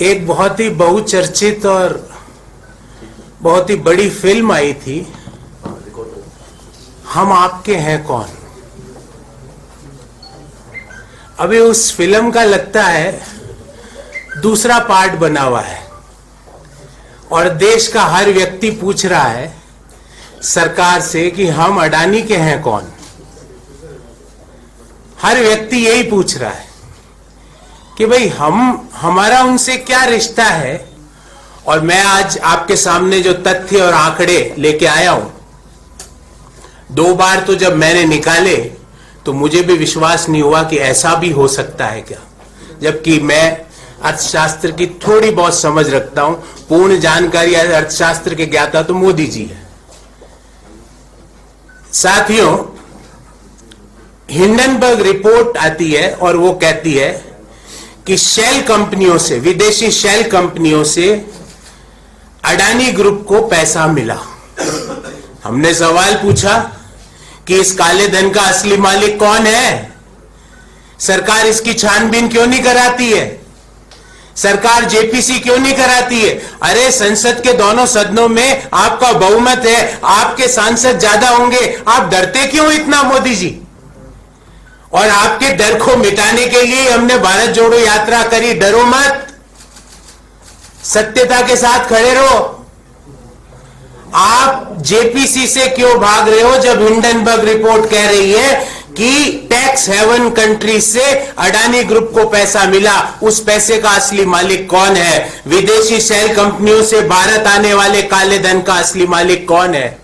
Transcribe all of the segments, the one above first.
एक बहुत ही बहुचर्चित और बहुत ही बड़ी फिल्म आई थी, हम आपके हैं कौन। अभी उस फिल्म का लगता है दूसरा पार्ट बना हुआ है और देश का हर व्यक्ति पूछ रहा है सरकार से कि हम अडानी के हैं कौन। हर व्यक्ति यही पूछ रहा है कि भाई हमारा उनसे क्या रिश्ता है। और मैं आज आपके सामने जो तथ्य और आंकड़े लेके आया हूं, 2 बार तो जब मैंने निकाले तो मुझे भी विश्वास नहीं हुआ कि ऐसा भी हो सकता है क्या, जबकि मैं अर्थशास्त्र की थोड़ी बहुत समझ रखता हूं। पूर्ण जानकारी अर्थशास्त्र के ज्ञाता तो मोदी जी है। साथियों, हिंडनबर्ग रिपोर्ट आती है और वो कहती है कि शेल कंपनियों से, विदेशी शेल कंपनियों से अडानी ग्रुप को पैसा मिला। हमने सवाल पूछा कि इस काले धन का असली मालिक कौन है। सरकार इसकी छानबीन क्यों नहीं कराती है? सरकार जेपीसी क्यों नहीं कराती है? अरे संसद के दोनों सदनों में आपका बहुमत है, आपके सांसद ज्यादा होंगे, आप डरते क्यों इतना मोदी जी? और आपके डर को मिटाने के लिए हमने भारत जोड़ो यात्रा करी। डरो मत, सत्यता के साथ खड़े रहो। आप जेपीसी से क्यों भाग रहे हो जब हिंडनबर्ग रिपोर्ट कह रही है कि टैक्स हेवन कंट्री से अडानी ग्रुप को पैसा मिला? उस पैसे का असली मालिक कौन है? विदेशी शेल कंपनियों से भारत आने वाले काले धन का असली मालिक कौन है?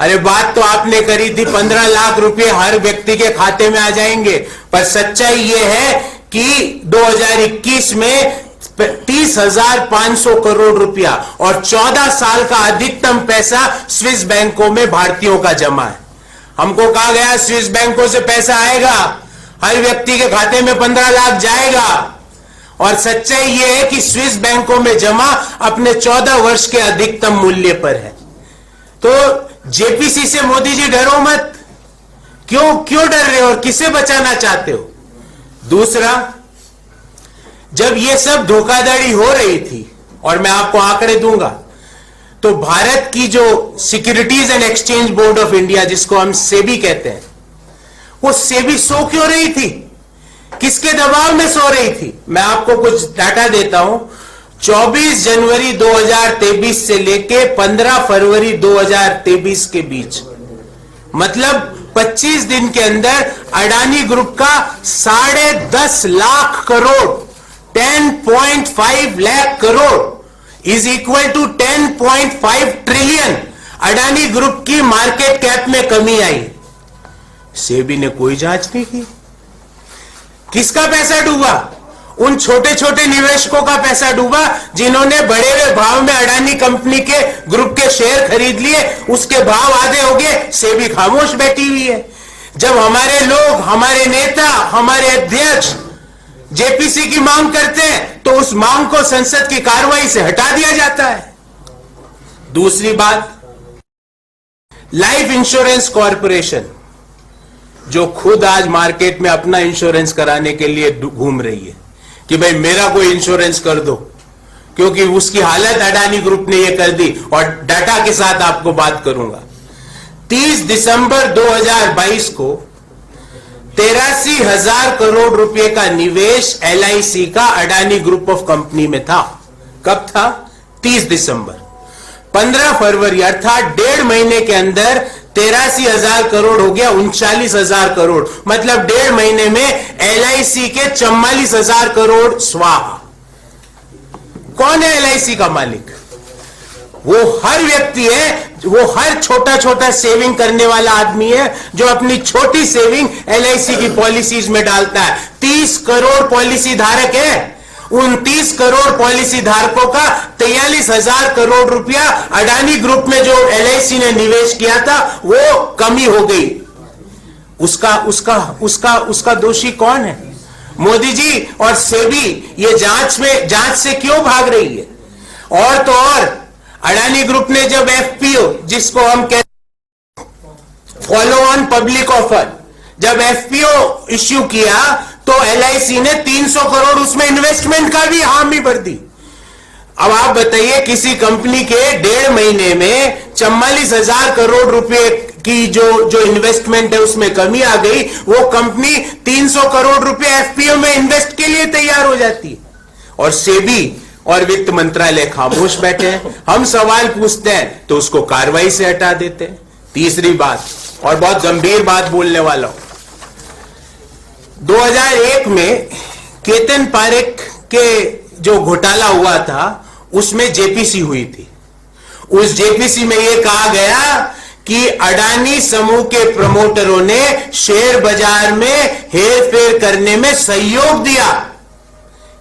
अरे बात तो आपने करी थी 15 लाख रुपए हर व्यक्ति के खाते में आ जाएंगे, पर सच्चाई यह है कि 2021 में 30,500 करोड़ रुपया और 14 साल का अधिकतम पैसा स्विस बैंकों में भारतीयों का जमा है। हमको कहा गया स्विस बैंकों से पैसा आएगा, हर व्यक्ति के खाते में 15 लाख जाएगा, और सच्चाई यह है कि स्विस बैंकों में जमा अपने 14 वर्ष के अधिकतम मूल्य पर है। तो जेपीसी से मोदी जी डरो मत। क्यों डर रहे हो और किसे बचाना चाहते हो? दूसरा, जब यह सब धोखाधड़ी हो रही थी, और मैं आपको आंकड़े दूंगा, तो भारत की जो securities and exchange board of India, जिसको हम सेबी कहते हैं, वो सेबी सो क्यों रही थी? किसके दबाव में सो रही थी? मैं आपको कुछ डाटा देता हूं। 24 जनवरी 2023 से लेके 15 फरवरी 2023 के बीच, मतलब 25 दिन के अंदर अडानी ग्रुप का 10.5 lakh crore, 10.5 lakh crore is equal to 10.5 trillion Adani group की मार्केट कैप में कमी आई। सेबी ने कोई जांच नहीं की। किसका पैसा डूबा? उन छोटे छोटे निवेशकों का पैसा डूबा जिन्होंने बढ़े हुए भाव में अडानी कंपनी के ग्रुप के शेयर खरीद लिए। उसके भाव आधे हो गए, सेबी खामोश बैठी हुई है। जब हमारे लोग, हमारे नेता, हमारे अध्यक्ष जेपीसी की मांग करते हैं तो उस मांग को संसद की कार्रवाई से हटा दिया जाता है। दूसरी बात, लाइफ इंश्योरेंस कॉरपोरेशन, जो खुद आज मार्केट में अपना इंश्योरेंस कराने के लिए घूम रही है कि भाई मेरा कोई इंश्योरेंस कर दो, क्योंकि उसकी हालत अडानी ग्रुप ने यह कर दी। और डाटा के साथ आपको बात करूंगा। 30 दिसंबर 2022 को 83,000 करोड़ रुपए का निवेश एलआईसी का अडानी ग्रुप ऑफ कंपनी में था। कब था? 30 दिसंबर। 15 फरवरी अर्थात 1.5 महीने के अंदर 83,000 करोड़ हो गया 39,000 करोड़, मतलब 1.5 महीने में एलआईसी के 44,000 करोड़ स्वाहा। कौन है एलआईसी का मालिक? वो हर व्यक्ति है, वो हर छोटा छोटा सेविंग करने वाला आदमी है जो अपनी छोटी सेविंग एलआईसी की पॉलिसीज में डालता है। 30 करोड़ पॉलिसी धारक है। उन 30 करोड़ पॉलिसी धारकों का 43,000 करोड़ रुपया अडानी ग्रुप में जो एलआईसी ने निवेश किया था वो कमी हो गई। उसका दोषी कौन है? मोदी जी और सेबी ये जांच से क्यों भाग रही है? और तो और अडानी ग्रुप ने जब एफपीओ, जिसको हम कहते फॉलो ऑन पब्लिक ऑफर, जब एफपीओ इश्यू किया तो एलआईसी ने 300 करोड़ उसमें इन्वेस्टमेंट का भी हामी भर दी। अब आप बताइए, किसी कंपनी के 1.5 महीने में 44,000 करोड़ रुपए की जो इन्वेस्टमेंट है उसमें कमी आ गई, वो कंपनी 300 करोड़ रुपए एफपीओ में इन्वेस्ट के लिए तैयार हो जाती है, और सेबी और वित्त मंत्रालय खामोश बैठे हैं। हम सवाल पूछते हैं तो उसको कार्रवाई से हटा देते हैं। तीसरी बात, और बहुत गंभीर बात बोलने वाला हूं, 2001 में केतन पारेख के जो घोटाला हुआ था उसमें जेपीसी हुई थी। उस जेपीसी में यह कहा गया कि अडानी समूह के प्रमोटरों ने शेयर बाजार में हेरफेर करने में सहयोग दिया।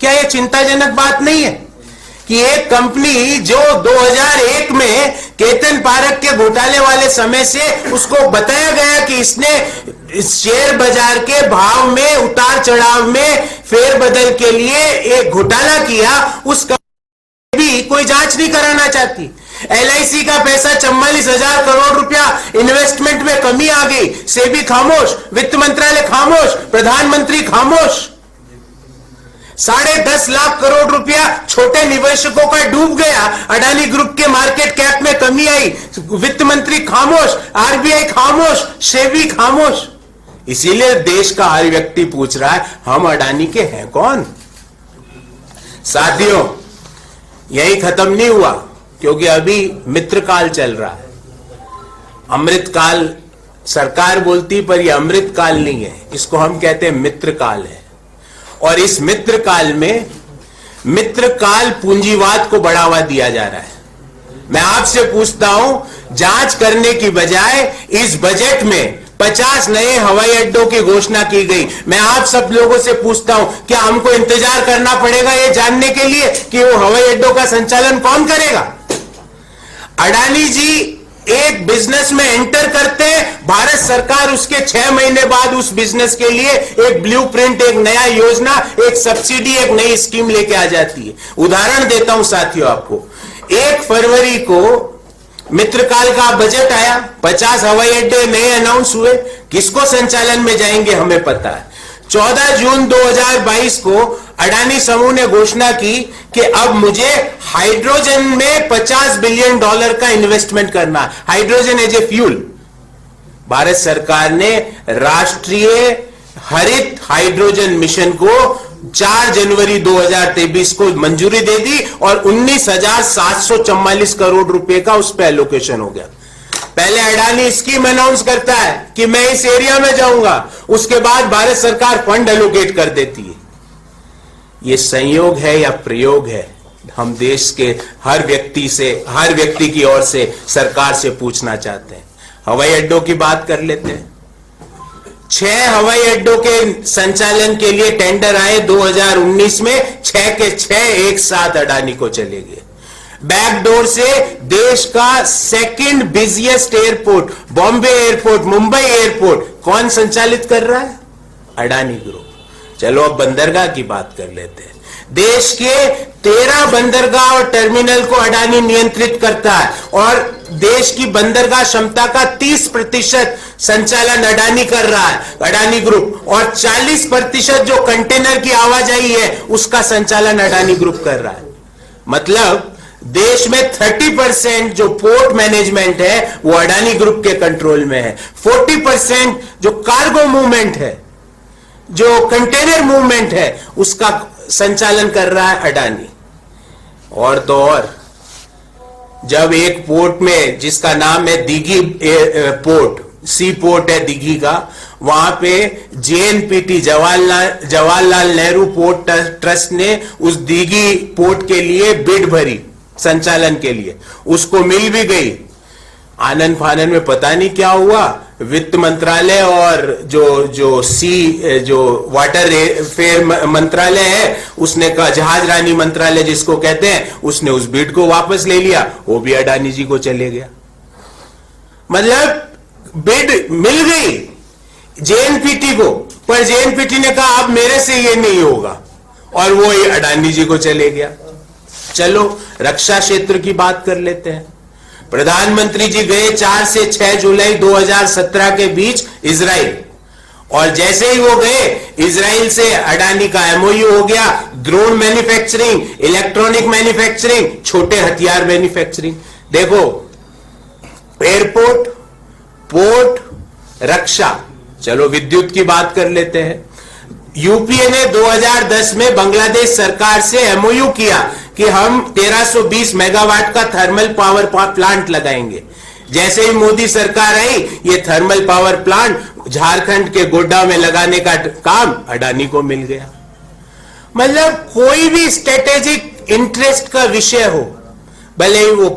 क्या यह चिंताजनक बात नहीं है कि एक कंपनी जो 2001 में केतन पारेख के घोटाले वाले समय से उसको बताया गया कि इसने शेयर बाजार के भाव में उतार चढ़ाव में फेरबदल के लिए एक घोटाला किया, उस कंपनी भी कोई जांच नहीं कराना चाहती। एलआईसी का पैसा 44,000 करोड़ रुपया इन्वेस्टमेंट में कमी आ गई, सेबी खामोश, वित्त मंत्रालय खामोश, प्रधानमंत्री खामोश। 10.5 लाख करोड़ रुपया छोटे निवेशकों का डूब गया, अडानी ग्रुप के मार्केट कैप में कमी आई, वित्त मंत्री खामोश, आरबीआई खामोश, सेबी खामोश। इसीलिए देश का हर व्यक्ति पूछ रहा है, हम अडानी के हैं कौन? साथियों, यही खत्म नहीं हुआ, क्योंकि अभी मित्रकाल चल रहा है। अमृतकाल सरकार बोलती, पर यह अमृतकाल नहीं है, इसको हम कहते हैं मित्रकाल है। और इस मित्रकाल में मित्रकाल पूंजीवाद को बढ़ावा दिया जा रहा है। मैं आपसे पूछता हूं, जांच करने की बजाय इस बजट में 50 नए हवाई अड्डों की घोषणा की गई। मैं आप सब लोगों से पूछता हूं, क्या हमको इंतजार करना पड़ेगा यह जानने के लिए कि वो हवाई अड्डों का संचालन कौन करेगा? अडानी जी एक बिजनेस में एंटर करते हैं, भारत सरकार उसके 6 महीने बाद उस बिजनेस के लिए एक ब्लूप्रिंट, एक नया योजना, एक सब्सिडी, एक नई स्कीम लेके आ जाती है। उदाहरण देता हूं साथियों आपको, 1 फरवरी को मित्रकाल का बजट आया, 50 हवाई अड्डे नए अनाउंस हुए, किसको संचालन में जाएंगे हमें पता है। 14 जून 2022 को अडानी समूह ने घोषणा की कि अब मुझे हाइड्रोजन में $50 बिलियन का इन्वेस्टमेंट करना है, hydrogen as a fuel. Bharat सरकार ने राष्ट्रीय हरित हाइड्रोजन मिशन को 4 जनवरी 2023 को मंजूरी दे दी और 19,744 करोड़ रुपए का उस पर एलोकेशन हो गया। पहले अडानी स्कीम अनाउंस करता है कि मैं इस एरिया में जाऊंगा, उसके बाद भारत सरकार फंड एलोकेट कर देती है। यह संयोग है या प्रयोग है? हम देश के हर व्यक्ति की ओर से सरकार से पूछना चाहते हैं। हवाई अड्डों की बात कर लेते हैं। 6 हवाई अड्डों के संचालन के लिए टेंडर आए 2019 में, 6 के 6 एक साथ अडानी को चले गए। बैकडोर से देश का second busiest airport, Bombay airport, Mumbai airport कौन संचालित कर रहा है? अडानी ग्रुप। चलो अब बंदरगाह की बात कर लेते हैं। देश के 13 बंदरगाह और टर्मिनल को अडानी नियंत्रित करता है और देश की बंदरगाह क्षमता का 30% संचालन अडानी कर रहा है, अडानी ग्रुप, और 40% जो कंटेनर की आवाजाही है उसका संचालन अडानी ग्रुप कर रहा है। मतलब देश में 30% जो पोर्ट मैनेजमेंट है वो अडानी ग्रुप के कंट्रोल में है। 40% जो कार्गो मूवमेंट है, जो कंटेनर मूवमेंट है, उसका संचालन कर रहा है अडानी। और तो और, जब एक पोर्ट में जिसका नाम है दीघी पोर्ट, सी पोर्ट है दीघी का, वहां पे JNPT, Jawaharlal Nehru port trust ने उस दीघी पोर्ट के लिए बिड भरी संचालन के लिए, उसको मिल भी गई। आनंद फानन में पता नहीं क्या हुआ, वित्त मंत्रालय और जो वाटर फेयर मंत्रालय है, उसने कहा, जहाज रानी मंत्रालय जिसको कहते हैं, उसने उस बिड को वापस ले लिया, वो भी अडानी जी को चले गया। मतलब बिड मिल गई जेएनपीटी को, पर जेएनपीटी ने कहा अब मेरे से ये नहीं होगा, और वो ये अडानी जी को चले गया। चलो रक्षा क्षेत्र की बात कर लेते हैं। प्रधानमंत्री जी गए 4 से 6 जुलाई 2017 के बीच इजराइल, और जैसे ही वो गए, इजराइल से अडानी का एमओयू हो गया, ड्रोन मैन्युफैक्चरिंग, इलेक्ट्रॉनिक मैन्युफैक्चरिंग, छोटे हथियार मैन्युफैक्चरिंग। देखो, एयरपोर्ट, पोर्ट, रक्षा, चलो विद्युत की बात कर लेते हैं। यूपीए ने 2010 में बांग्लादेश सरकार से एमओयू किया कि हम 1320 मेगावाट का थर्मल पावर प्लांट लगाएंगे। जैसे ही मोदी सरकार आई, ये थर्मल पावर प्लांट झारखंड के गोड्डा में लगाने का काम अडानी को मिल गया। मतलब कोई भी स्ट्रेटेजिक इंटरेस्ट का विषय हो, भले ही वो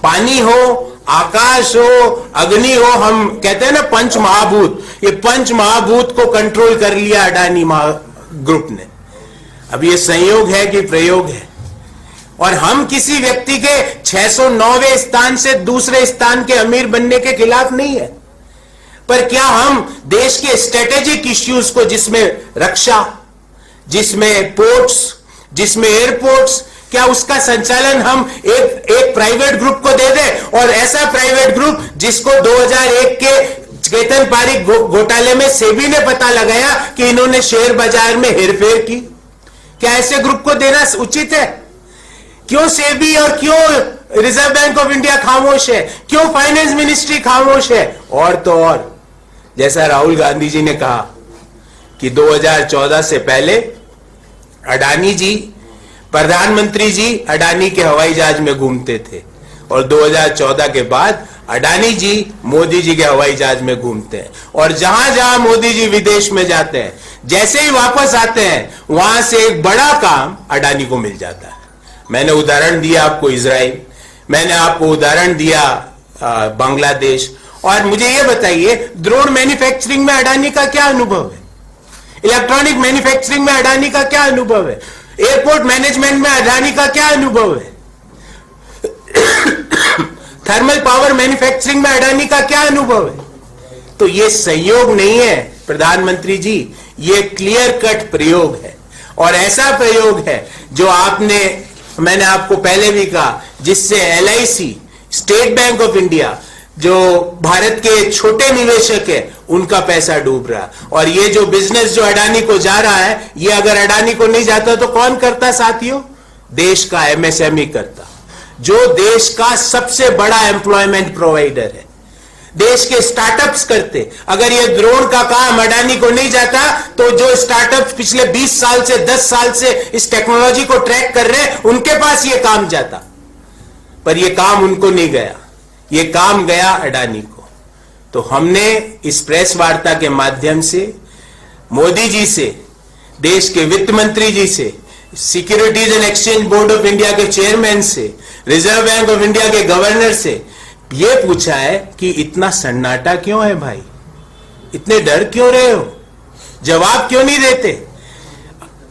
पानी हो, आकाश हो, अग्नि हो, हम कहते हैं ना पंच महाभूत, ये पंच महाभूत को कंट्रोल कर लिया अडानी ग्रुप ने। अब ये संयोग है कि प्रयोग है? और हम किसी व्यक्ति के 609वें स्थान से दूसरे स्थान के अमीर बनने के खिलाफ नहीं है, पर क्या हम देश के स्ट्रेटेजिक इश्यूज को, जिसमें रक्षा, जिसमें पोर्ट्स, जिसमें एयरपोर्ट्स, क्या उसका संचालन हम एक प्राइवेट ग्रुप को दे दें? और ऐसा प्राइवेट ग्रुप जिसको 2001 के केतन पारिक घोटाले में सेबी ने पता लगाया कि इन्होंने शेयर बाजार में हेरफेर की, क्या ऐसे ग्रुप को देना उचित है? क्यों सेबी और क्यों रिजर्व बैंक ऑफ इंडिया खामोश है? क्यों फाइनेंस मिनिस्ट्री खामोश है? और तो और, जैसा राहुल गांधी जी ने कहा कि 2014 से पहले अडानी जी, प्रधानमंत्री जी अडानी के हवाई जहाज में घूमते थे, और 2014 के बाद अडानी जी मोदी जी के हवाई जहाज में घूमते हैं। और जहां जहां मोदी जी विदेश में जाते हैं, जैसे ही वापस आते हैं, वहां से एक बड़ा काम अडानी को मिल जाता है। मैंने उदाहरण दिया आपको इजराइल, मैंने आपको उदाहरण दिया बांग्लादेश। और मुझे यह बताइए, ड्रोन मैन्युफैक्चरिंग में अडानी का क्या अनुभव है? इलेक्ट्रॉनिक मैन्युफैक्चरिंग में अडानी का क्या अनुभव है? एयरपोर्ट मैनेजमेंट में अडानी का क्या अनुभव है? थर्मल पावर मैन्युफैक्चरिंग में अडानी का क्या अनुभव है? तो ये संयोग नहीं है प्रधानमंत्री जी, ये क्लियर कट प्रयोग है। और ऐसा प्रयोग है जो मैंने आपको पहले भी कहा, जिससे LIC, state bank of India, जो भारत के छोटे निवेशक है, उनका पैसा डूब रहा। और ये जो बिजनेस जो अडानी को जा रहा है, ये अगर अडानी को नहीं जाता तो कौन करता साथियों? देश का एमएसएमई करता, जो देश का सबसे बड़ा एम्प्लॉयमेंट प्रोवाइडर है। देश के स्टार्टअप्स करते। अगर ये ड्रोन का काम अडानी को नहीं जाता, तो जो स्टार्टअप्स पिछले 20 साल से 10 साल से इस टेक्नोलॉजी को ट्रैक कर रहे हैं, उनके पास ये काम जाता। पर ये काम उनको नहीं गया, ये काम गया अडानी को। तो हमने इस प्रेस वार्ता के माध्यम से मोदी जी से, देश के वित्त मंत्री जी से, securities and exchange board of India के चेयरमैन से, रिजर्व बैंक ऑफ इंडिया के गवर्नर से यह पूछा है कि इतना सन्नाटा क्यों है भाई? इतने डर क्यों रहे हो? जवाब क्यों नहीं देते?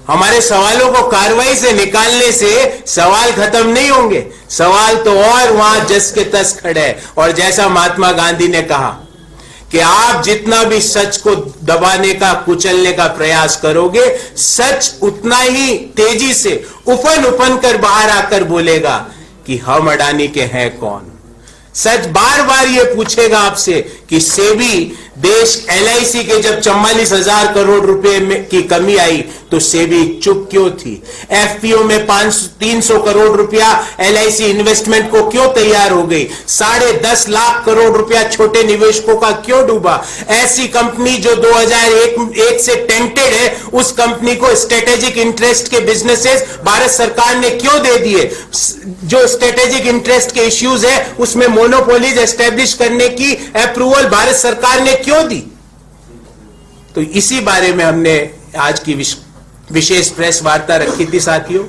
हमारे सवालों को कार्रवाई से निकालने से सवाल खत्म नहीं होंगे, सवाल तो और वहां जस के तस खड़े हैं। और जैसा महात्मा गांधी ने कहा कि आप जितना भी सच को दबाने का, कुचलने का प्रयास करोगे, सच उतना ही तेजी से उफन उफन कर बाहर आकर बोलेगा कि हम अडानी के हैं कौन। सच बार बार ये पूछेगा आपसे कि सेबी, देश एलआईसी के जब 44,000 करोड़ रुपए की कमी आई तो सेबी चुप क्यों थी? एफपीओ में 300 करोड़ रुपया एलआईसी इन्वेस्टमेंट को क्यों तैयार हो गई? 10.5 लाख करोड़ रुपया छोटे निवेशकों का क्यों डूबा? ऐसी कंपनी जो 2001 से टेंटेड है, उस कंपनी को स्ट्रेटेजिक इंटरेस्ट के बिजनेसेस भारत सरकार ने क्यों दे दिए? जो स्ट्रेटेजिक इंटरेस्ट के इश्यूज है, उसमें मोनोपोलीज एस्टेब्लिश करने की अप्रूवल भारत सरकार ने क्यों दी? तो इसी बारे में हमने आज की विशेष प्रेस वार्ता रखी थी साथियों।